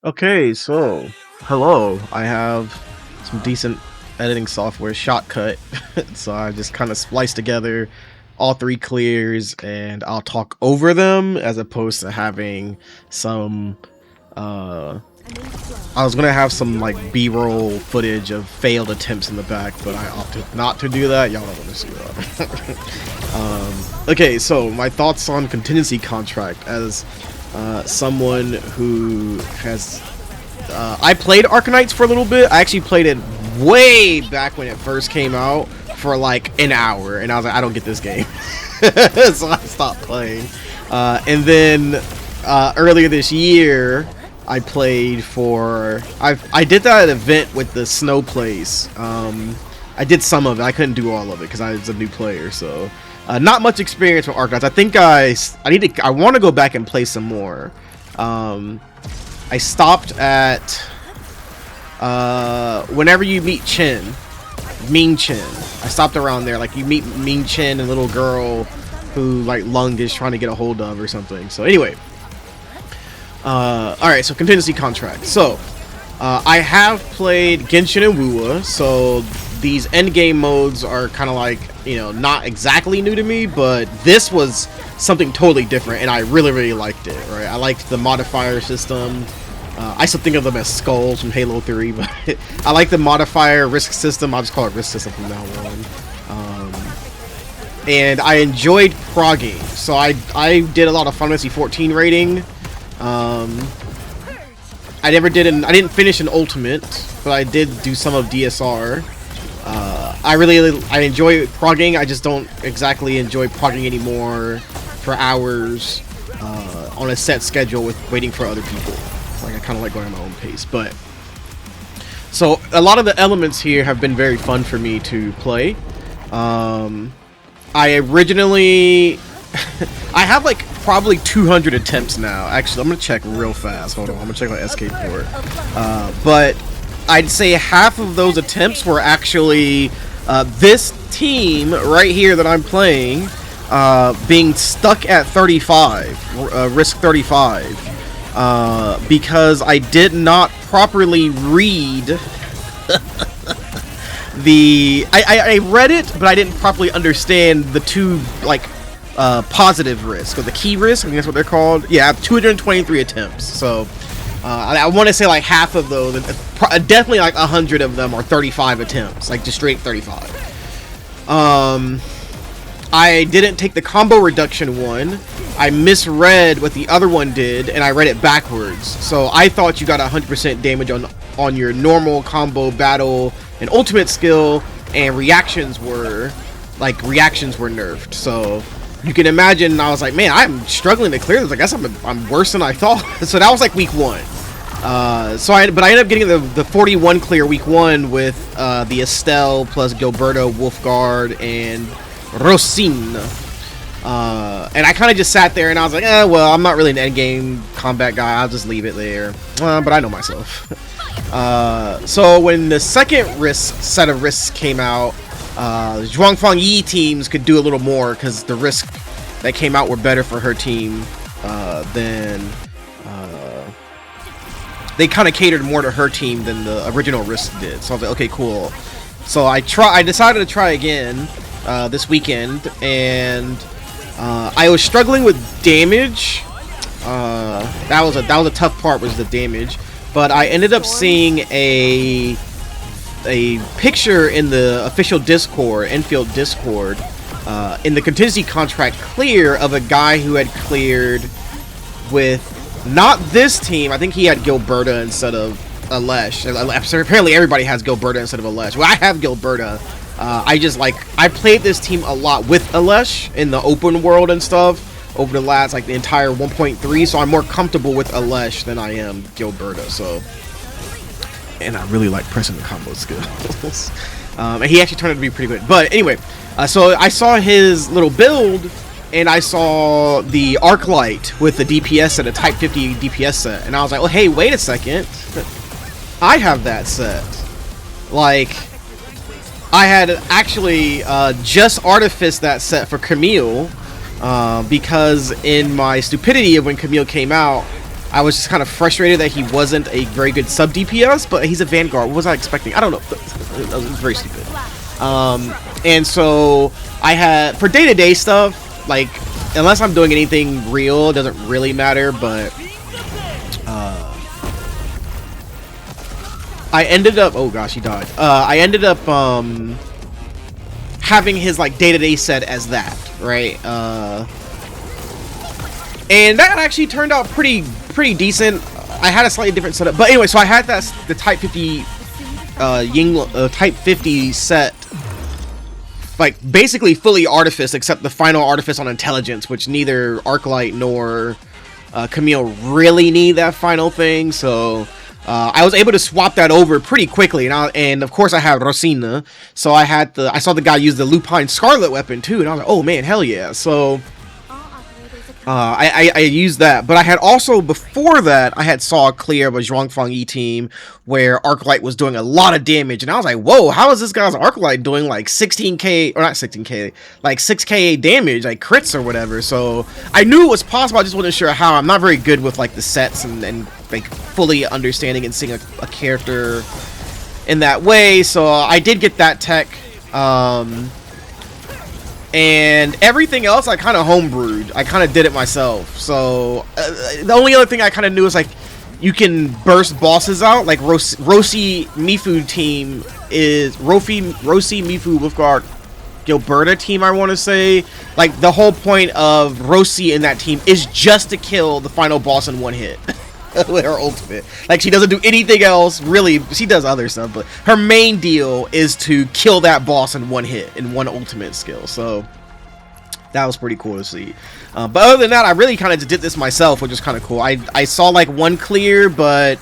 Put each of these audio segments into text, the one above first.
Okay, so hello. I have some decent editing software, Shotcut. So I just kind of spliced together all three clears and I'll talk over them as opposed to having some I was gonna have some like B-roll footage of failed attempts in the back, but I opted not to do that. Y'all don't want to see that. Okay, so my thoughts on contingency contract as someone who has I played Arkanites for a little bit. I actually played it way back when it first came out for like an hour, and I was like, I don't get this game. So I stopped playing. And then earlier this year I played for I did that event with the snow place. I did some of it. I couldn't do all of it because I was a new player, so not much experience with Arkanites. I think I want to go back and play some more. I stopped at whenever you meet Mean Chin. I stopped around there. Like you meet Mean Chin and little girl who like Lung is trying to get a hold of or something. So anyway, all right. So contingency contract. So I have played Genshin and Wuwa. So these endgame modes are kind of like, you know, not exactly new to me, but this was something totally different, and I really liked it. Right, I liked the modifier system. I still think of them as skulls from Halo 3, but I like the modifier risk system. I'll just call it risk system from now on. And I enjoyed progging, so I did a lot of Final Fantasy 14 rating. I didn't finish an ultimate, but I did do some of DSR. I enjoy progging. I just don't exactly enjoy progging anymore for hours on a set schedule with waiting for other people. Like I kind of like going at my own pace. But so a lot of the elements here have been very fun for me to play. I originally I have like probably 200 attempts now. Actually, I'm gonna check real fast. Hold on, I'm gonna check my SK port. But I'd say half of those attempts were actually this team right here that I'm playing being stuck at 35, risk 35, because I did not properly read I read it, but I didn't properly understand the two like positive risk or the key risk. I think that's what they're called. Yeah, I have 223 attempts. So I want to say like half of those, definitely like 100 of them are 35 attempts, like just straight 35. I didn't take the combo reduction one. I misread what the other one did, and I read it backwards. So I thought you got 100% damage on your normal combo, battle, and ultimate skill, and reactions were nerfed. So you can imagine I was like, man, I'm struggling to clear this. I guess I'm worse than I thought. So that was like week one. But I ended up getting the 41 clear week one with the Estelle plus Gilberto, Wolfguard, and Rosine. And I kind of just sat there and I was like, well, I'm not really an endgame combat guy. I'll just leave it there. But I know myself. So when the second set of risks came out, Zhuangfang Yi teams could do a little more because the risks that came out were better for her team than they kind of catered more to her team than the original risk did. So I was like, okay, cool. So I decided to try again this weekend, and I was struggling with damage. That was a tough part, was the damage. But I ended up seeing a picture in the official Discord, Enfield Discord, in the contingency contract clear of a guy who had cleared with not this team. I think he had Gilberta instead of Alesh. Apparently everybody has Gilberta instead of Alesh. Well, I have Gilberta. I played this team a lot with Alesh in the open world and stuff over the last like the entire 1.3, so I'm more comfortable with Alesh than I am Gilberta. So, and I really like pressing the combo skills. And he actually turned out to be pretty good. But anyway, so I saw his little build, and I saw the Arc Light with the DPS set, a Type 50 DPS set, and I was like, oh hey, wait a second, I have that set. Like, I had actually just artificed that set for Camille, because in my stupidity of when Camille came out, I was just kind of frustrated that he wasn't a very good sub DPS, but he's a Vanguard. What was I expecting? I don't know. It was very stupid. And so I had, for day-to-day stuff, like, unless I'm doing anything real, it doesn't really matter, but I ended up, oh gosh, he died. I ended up having his like day-to-day set as that, right? And that actually turned out pretty decent. I had a slightly different setup, but anyway, so I had the Type 50 Type 50 set, like basically fully Artifice, except the final Artifice on Intelligence, which neither Arclight nor Camille really need that final thing. So I was able to swap that over pretty quickly, and of course I have Rosina, so I saw the guy use the Lupine Scarlet weapon too, and I was like, oh man, hell yeah! So I used that, but I had also, before that, I had saw a clear of a Zhuangfang E team where Arclight was doing a lot of damage, and I was like, whoa, how is this guy's Arclight doing like 16k, or not 16k, like 6k damage, like crits or whatever? So I knew it was possible, I just wasn't sure how. I'm not very good with like the sets and like fully understanding and seeing a character in that way, so I did get that tech. And everything else I kind of homebrewed. I kind of did it myself. So the only other thing I kind of knew is like you can burst bosses out. Like Roshi Mifu team is Roshi Mifu Wolfguard Gilberta team, I want to say. Like the whole point of Roshi in that team is just to kill the final boss in one hit. With her ultimate. Like she doesn't do anything else really. She does other stuff, but her main deal is to kill that boss in one hit, in one ultimate skill. So that was pretty cool to see. But other than that, I really kind of did this myself, which is kind of cool. I saw like one clear, but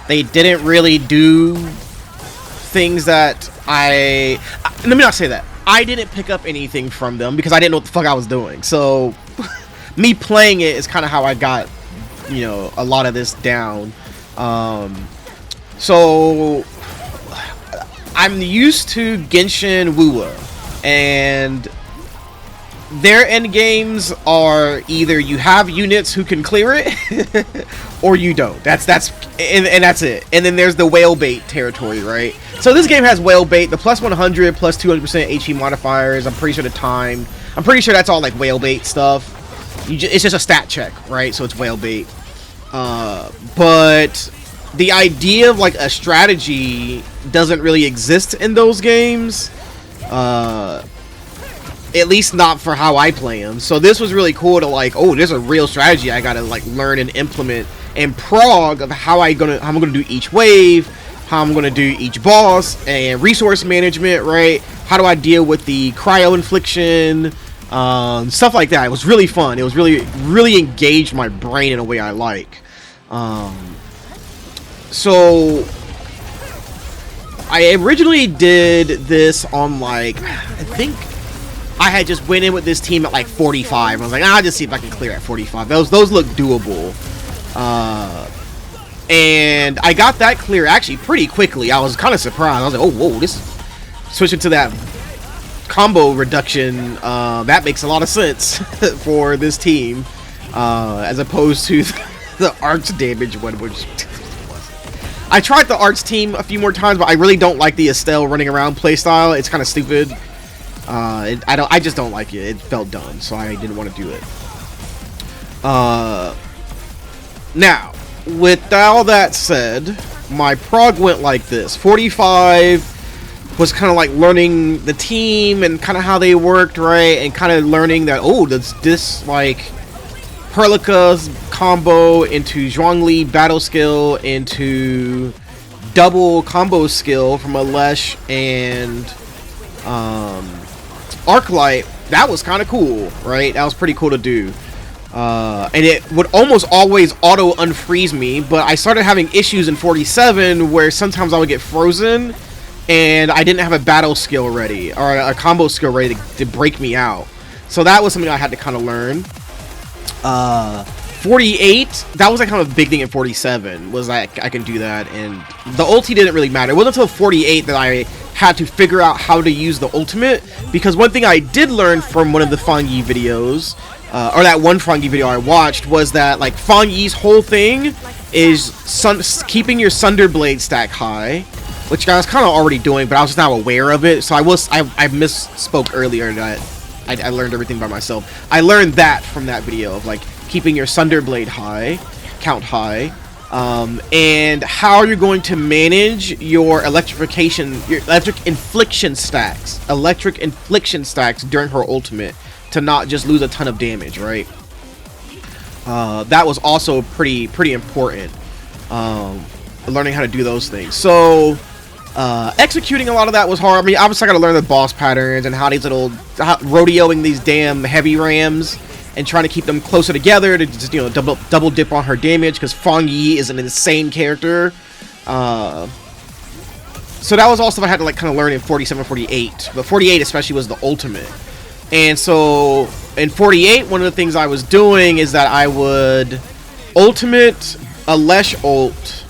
they didn't really do things that let me not say that. I didn't pick up anything from them because I didn't know what the fuck I was doing. So me playing it is kind of how I got, you know, a lot of this down. So I'm used to Genshin Wuwa, and their end games are either you have units who can clear it or you don't. That's and that's it. And then there's the whale bait territory, right? So this game has whale bait, the plus 100 plus 200% HP modifiers. I'm pretty sure the time, I'm pretty sure that's all like whale bait stuff. It's just a stat check, right? So it's whale bait. But the idea of like a strategy doesn't really exist in those games, at least not for how I play them. So this was really cool to like, oh, there's a real strategy I gotta like learn and implement and prog of how I'm gonna do each wave, how I'm gonna do each boss, and resource management, right? How do I deal with the cryo infliction, stuff like that. It was really fun. It was really engaged my brain in a way I like. So I originally did this on like, I think I had just went in with this team at like 45. I was like, I'll just see if I can clear at 45. Those look doable. And I got that clear actually pretty quickly. I was kind of surprised. I was like, oh, whoa, this switching to that combo reduction, that makes a lot of sense for this team, as opposed to the arch damage one, which I tried the arch team a few more times, but I really don't like the Estelle running around playstyle. It's kind of stupid. I just don't like it. It felt dumb, so I didn't want to do it. Now, with all that said, my prog went like this. 45 was kind of like learning the team and kind of how they worked, right? And kind of learning that, oh, this like Perlica's combo into Zhuangli battle skill into double combo skill from Alesh and Arclight. That was kind of cool, right? That was pretty cool to do. And it would almost always auto unfreeze me, but I started having issues in 47 where sometimes I would get frozen and I didn't have a battle skill ready or a combo skill ready to break me out. So that was something I had to kind of learn. 48, that was like kind of a big thing in 47, was like I can do that, and the ulti didn't really matter. It wasn't until 48 that I had to figure out how to use the ultimate, because one thing I did learn from one of the Fang Yi videos or that one Fang Yi video I watched, was that like Fang Yi's whole thing is keeping your Sunder Blade stack high, which I was kind of already doing, but I was just not aware of it. So I misspoke earlier that I learned everything by myself. I learned that from that video of like keeping your Sunder Blade high, count high, and how you're going to manage your electric infliction stacks during her ultimate to not just lose a ton of damage, right? That was also pretty important, learning how to do those things. So executing a lot of that was hard. I mean, obviously I got to learn the boss patterns and how rodeoing these damn heavy rams and trying to keep them closer together to just, you know, double dip on her damage, because Fang Yi is an insane character. So that was also I had to like kind of learn in 47, 48, but 48 especially was the ultimate. And so in 48, one of the things I was doing is that I would ultimate a Lesh ult.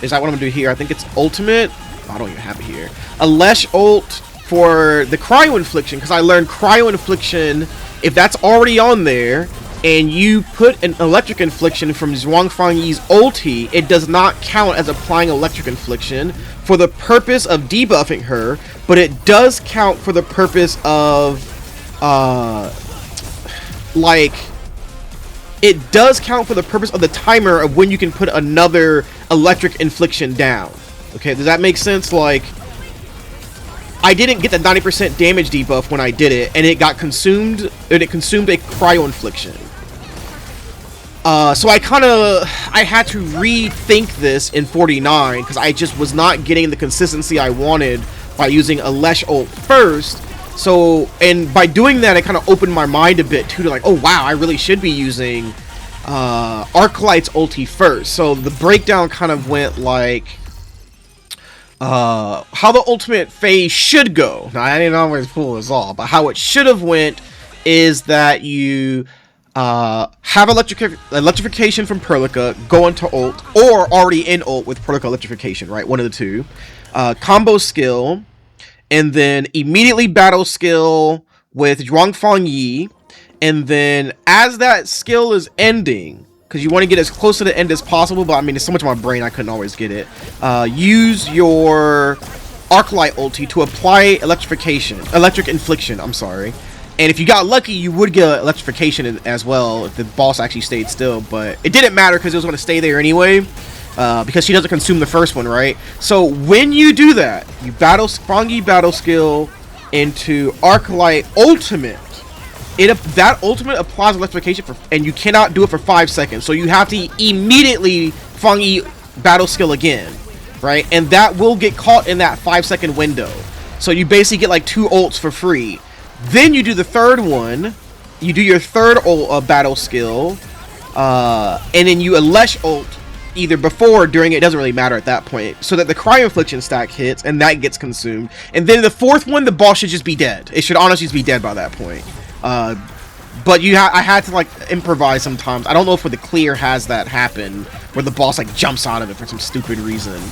Is that what I'm gonna do here? I think it's ultimate. Oh, I don't even have it here. A Lesh ult for the Cryo Infliction, because I learned Cryo Infliction. If that's already on there, and you put an Electric Infliction from Zhuang Fang Yi's ulti, it does not count as applying Electric Infliction for the purpose of debuffing her, but it does count for the purpose of, it does count for the purpose of the timer of when you can put another Electric Infliction down. Okay, does that make sense? Like, I didn't get the 90% damage debuff when I did it, and it got consumed, and it consumed a Cryo Infliction. So I had to rethink this in 49, because I just was not getting the consistency I wanted by using a Lesh ult first. So, and by doing that, it kind of opened my mind a bit too, to like, oh wow, I really should be using Arclight's ulti first. So the breakdown kind of went like, how the ultimate phase should go. Now, I didn't always pull this off, but how it should have went is that you have electrification from Perlica, go into ult, or already in ult with Perlica electrification, right? One of the two. Combo skill, and then immediately battle skill with Zhuang Fang Yi, and then as that skill is ending, because you want to get as close to the end as possible, but I mean, there's so much in my brain I couldn't always get it. Use your Arclight ulti to apply electric infliction, I'm sorry. And if you got lucky, you would get electrification as well if the boss actually stayed still, but it didn't matter because it was going to stay there anyway, because she doesn't consume the first one, right? So when you do that, you Fang Yi battle skill into Arclight ultimate. That ultimate applies electrification and you cannot do it for 5 seconds. So you have to immediately Fang Yi battle skill again, right? And that will get caught in that 5-second window. So you basically get like 2 ults for free. Then you do the third one. You do your third ult battle skill, and then you Lesh ult either before or during it. Doesn't really matter at that point. So that the Cryo Infliction stack hits and that gets consumed. And then the fourth one, the boss should just be dead. It should honestly just be dead by that point. But I had to like improvise sometimes. I don't know if the clear has that happen where the boss like jumps out of it for some stupid reason.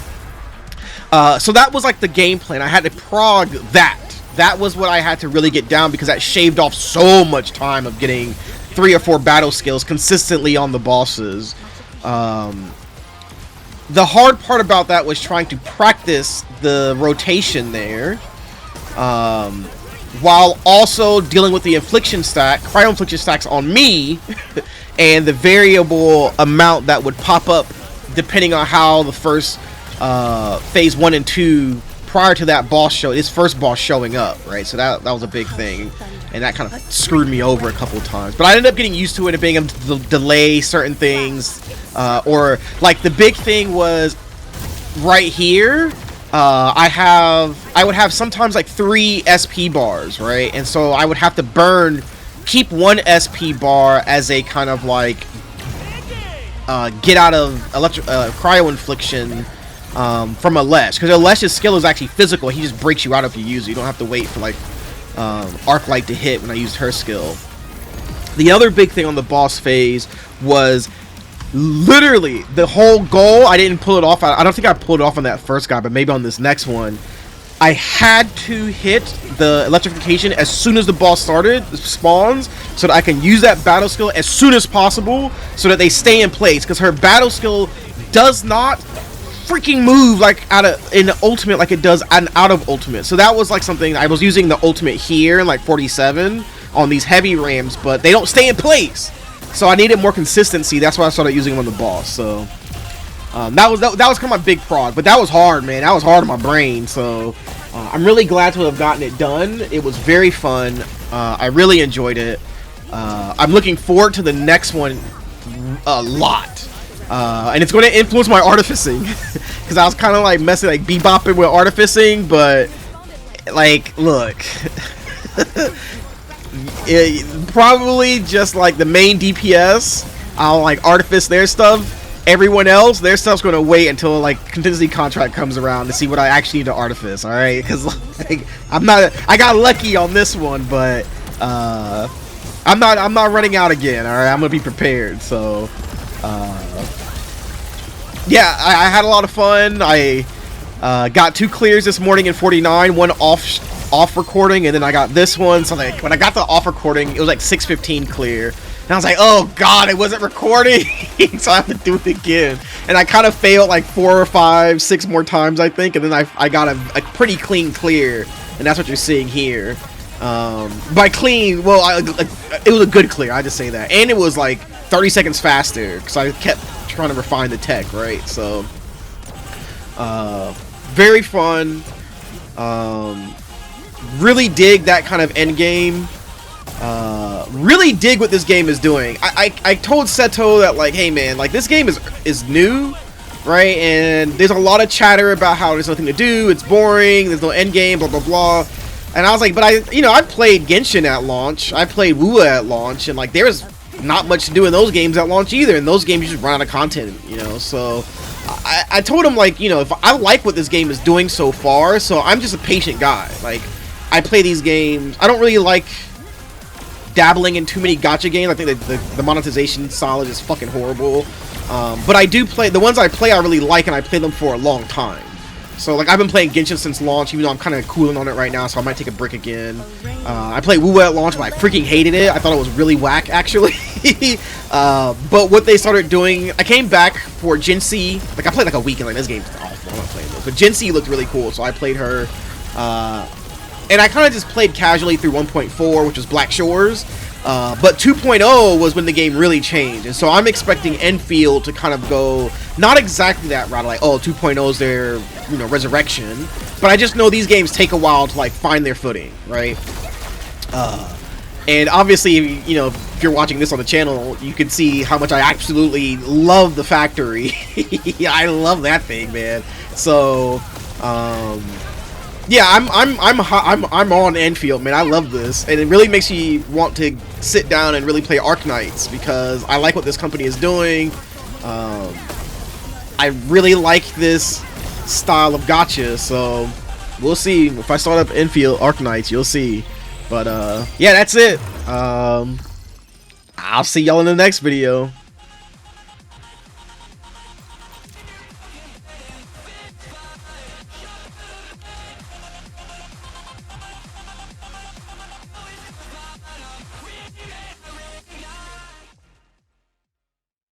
So that was like the game plan. I had to prog that. That was what I had to really get down, because that shaved off so much time of getting 3 or 4 battle skills consistently on the bosses. The hard part about that was trying to practice the rotation there, while also dealing with the infliction stack, Cryo Infliction stacks on me, and the variable amount that would pop up depending on how the first phase 1 and 2 prior to that boss his first boss showing up, right? So that was a big thing, and that kind of screwed me over a couple of times. But I ended up getting used to it and being able to delay certain things, or like the big thing was right here. I would have sometimes like 3 SP bars, right? And so I would have to keep 1 SP bar as a kind of like get out of Cryo Infliction from a Lesh, because a Lesh's skill is actually physical. He just breaks you out if you use it. You don't have to wait for like Arclight to hit when I used her skill. The other big thing on the boss phase was literally the whole goal. I didn't pull it off. I don't think I pulled it off on that first guy, but maybe on this next one. I had to hit the electrification as soon as the boss spawns, so that I can use that battle skill as soon as possible, so that they stay in place. Because her battle skill does not freaking move like in ultimate like it does out of ultimate. So that was like something I was using the ultimate here in like 47 on these heavy rams, but they don't stay in place. So I needed more consistency. That's why I started using them on the boss. So that was kind of my big prod, but that was hard, man. That was hard on my brain. So I'm really glad to have gotten it done. It was very fun. I really enjoyed it. I'm looking forward to the next one a lot. And it's going to influence my artificing, because I was kind of like messing, like bebopping with artificing, but like, look, probably just like the main DPS, I'll like artifice their stuff. Everyone else, their stuff's going to wait until like contingency contract comes around to see what I actually need to artifice. All right, because like, I got lucky on this one, but I'm not running out again. All right, I'm gonna be prepared. So yeah, I had a lot of fun. I got 2 clears this morning in 49, one off recording, and then I got this one. So like when I got the off recording, it was like 6:15 clear, and I was like, oh god, it wasn't recording. So I have to do it again, and I kind of failed like 4 or 5, 6 more times, I think, and then I got a pretty clean clear, and that's what you're seeing here. By clean, well, it was a good clear, I just say that, and it was like 30 seconds faster because I kept trying to refine the tech, right? So very fun. Really dig that kind of end game. Really dig what this game is doing. I told Seto that, like, hey man, like, this game is new, right? And there's a lot of chatter about how there's nothing to do, it's boring, there's no end game, blah blah blah. And I was like, but I played Genshin at launch, I played Wua at launch, and like, there's not much to do in those games at launch either. In those games, you just run out of content, you know. So I told him, like, you know, if I like what this game is doing so far, so I'm just a patient guy. Like, I play these games. I don't really like dabbling in too many gacha games. I think that the monetization style is just fucking horrible. But I do play the ones I play. I really like, and I play them for a long time. So like, I've been playing Genshin since launch, even though I'm kind of cooling on it right now, so I might take a break again. I played Woo at launch, but I freaking hated it. I thought it was really whack, actually. But what they started doing, I came back for Jinxie. Like, I played like a week, and like, this game's awful. I'm not playing this. But Jinxie looked really cool, so I played her. And I kind of just played casually through 1.4, which was Black Shores. But 2.0 was when the game really changed, and so I'm expecting Enfield to kind of go not exactly that route, like, oh, 2.0 is their, you know, resurrection, but I just know these games take a while to like find their footing, right? And obviously, you know, if you're watching this on the channel, you can see how much I absolutely love the factory. I love that thing, man. So yeah, I'm on Enfield, man. I love this, and it really makes me want to sit down and really play Arknights, because I like what this company is doing. I really like this style of gacha, so we'll see. If I start up Enfield Arknights, you'll see. But yeah, that's it. I'll see y'all in the next video.